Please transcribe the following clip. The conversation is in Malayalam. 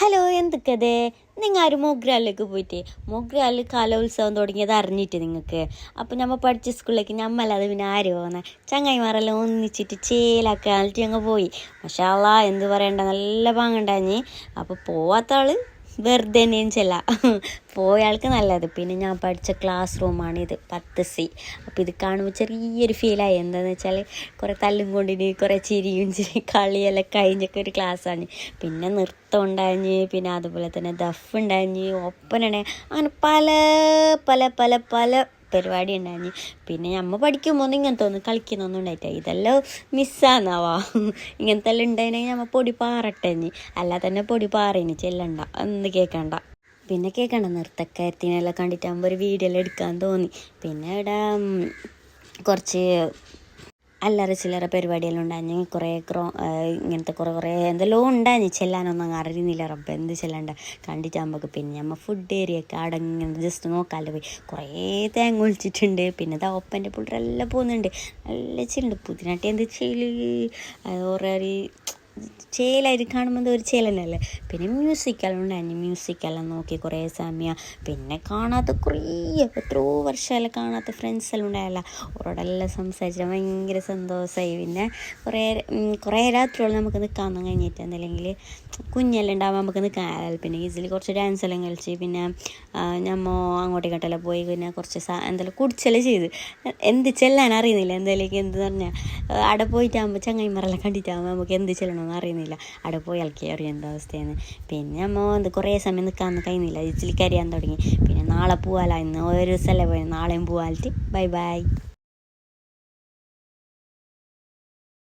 ഹലോ, എന്തൊക്കെ നിങ്ങൾ ആരും മൊഗ്രാലിലേക്ക് പോയിട്ട് മൊഗ്രാലിൽ കലോത്സവം തുടങ്ങിയത് അറിഞ്ഞിട്ട് നിങ്ങൾക്ക്. അപ്പോൾ നമ്മൾ പഠിച്ച സ്കൂളിലേക്ക് നമ്മളത് പിന്നെ ആര് പോകുന്നത്, ചങ്ങായിമാരെല്ലാം ഒന്നിച്ചിട്ട് ചേലാക്കി ആളിട്ട് ഞങ്ങൾ പോയി. മാഷാ അല്ലാ, എന്ത് പറയണ്ട, നല്ല പാങ്ങുണ്ടാഞ്ഞ്. അപ്പോൾ പോവാത്ത ആൾ വെറുതെ തന്നെയും ചെല്ല, പോയ ആൾക്ക് നല്ലത്. പിന്നെ ഞാൻ പഠിച്ച ക്ലാസ് റൂമാണിത്, 10C. അപ്പോൾ ഇത് കാണുമ്പോൾ ചെറിയൊരു ഫീലായി. എന്താണെന്ന് വെച്ചാൽ കുറേ തല്ലും കൊണ്ടിന്, കുറേ ചിരിയും കളിയെല്ലാം കഴിഞ്ഞൊക്കെ ഒരു ക്ലാസ്സാണ്. പിന്നെ നൃത്തം ഉണ്ടാഞ്ഞ്, പിന്നെ അതുപോലെ തന്നെ ദഫ് ഉണ്ടാഞ്ഞ്, ഒപ്പന, അങ്ങനെ പല പല പല പല പരിപാടി ഉണ്ടാഞ്ഞ്. പിന്നെ നമ്മൾ പഠിക്കുമ്പോൾ ഇങ്ങനത്തെ ഒന്നും കളിക്കുന്നൊന്നും ഉണ്ടായിട്ട, ഇതെല്ലാം മിസ്സാന്നാവാ. ഇങ്ങനത്തെ എല്ലാം ഉണ്ടായിരുന്നെങ്കിൽ നമ്മൾ പൊടി പാറട്ടഞ്ഞ്, അല്ലാതെ തന്നെ പൊടി പാറിന് ചെല്ലണ്ട, എന്ത് കേൾക്കണ്ട. പിന്നെ കേൾക്കണ്ട, നൃത്തക്കാരത്തിനെല്ലാം കണ്ടിട്ടാകുമ്പോൾ ഒരു വീഡിയോ എല്ലാം എടുക്കാൻ തോന്നി. പിന്നെ ഇവിടെ കുറച്ച് അല്ലറ ചില്ലറ പരിപാടിയെല്ലാം ഉണ്ടാഞ്ഞ്, ഇങ്ങനത്തെ കുറേ എന്തെല്ലാം ഉണ്ടാഞ്ഞ്. ചെല്ലാനൊന്നും അറിയുന്നില്ല, റബ്ബ് എന്ത് ചെല്ലണ്ട കണ്ടിട്ടാകുമ്പോൾ. പിന്നെ നമ്മൾ ഫുഡ് ഏരിയൊക്കെ അടങ്ങനെ ജസ്റ്റ് നോക്കാമല്ലോ പോയി. കുറേ തേങ്ങ ഒളിച്ചിട്ടുണ്ട്. പിന്നെ ഒപ്പൻ്റെ പിള്ളേരെല്ലാം പോകുന്നുണ്ട്, നല്ല ചെല്ലുണ്ട്. പുതിനാട്ടി എന്ത് ചെയ്യല്, ഓരോ ചേലായിട്ട് കാണുമ്പോൾ ഒരു ചേലനല്ലേ. പിന്നെ മ്യൂസിക്കെല്ലാം ഉണ്ടായിരുന്നു, മ്യൂസിക്കെല്ലാം നോക്കി കുറേ സമയം. പിന്നെ കാണാത്ത കുറേ എത്രയോ വർഷമെല്ലാം കാണാത്ത ഫ്രണ്ട്സെല്ലാം ഉണ്ടായല്ല, അവരോടെല്ലാം സംസാരിച്ചാൽ ഭയങ്കര സന്തോഷമായി. പിന്നെ കുറേ രാത്രിയോളം നമുക്ക് നിൽക്കാമെന്നും കഴിഞ്ഞിട്ട്, എന്നല്ലെങ്കിൽ കുഞ്ഞെല്ലാം ഉണ്ടാകുമ്പോൾ നമുക്ക് നിൽക്കാൻ. പിന്നെ ഈസിലി കുറച്ച് ഡാൻസെല്ലാം കളിച്ച്, പിന്നെ നമ്മൾ അങ്ങോട്ടേക്കെട്ടെല്ലാം പോയി. പിന്നെ കുറച്ച് എന്തെല്ലാം കുടിച്ചെല്ലാം ചെയ്ത്, എന്ത് ചെല്ലാൻ അറിയുന്നില്ല. എന്തായാലും എന്ത് പറഞ്ഞാൽ അവിടെ പോയിട്ടാകുമ്പോൾ ചങ്ങായിമാരെല്ലാം കണ്ടിട്ടാകുമ്പോൾ നമുക്ക് എന്ത് ചെല്ലണമെന്ന് അറിയുന്നില്ല. അവിടെ പോയി ഇളക്കി അറിയാം എന്താ അവസ്ഥയെന്ന്. പിന്നെ നമ്മൾ കുറേ സമയം നിൽക്കാമെന്ന് കഴിയുന്നില്ല, ഈസിലി കരയാൻ തുടങ്ങി. പിന്നെ നാളെ പോവാല, ഇന്ന് ഒരു സ്ഥലം പോയി, നാളെയും പോവാലിട്ട് ബൈ ബൈ.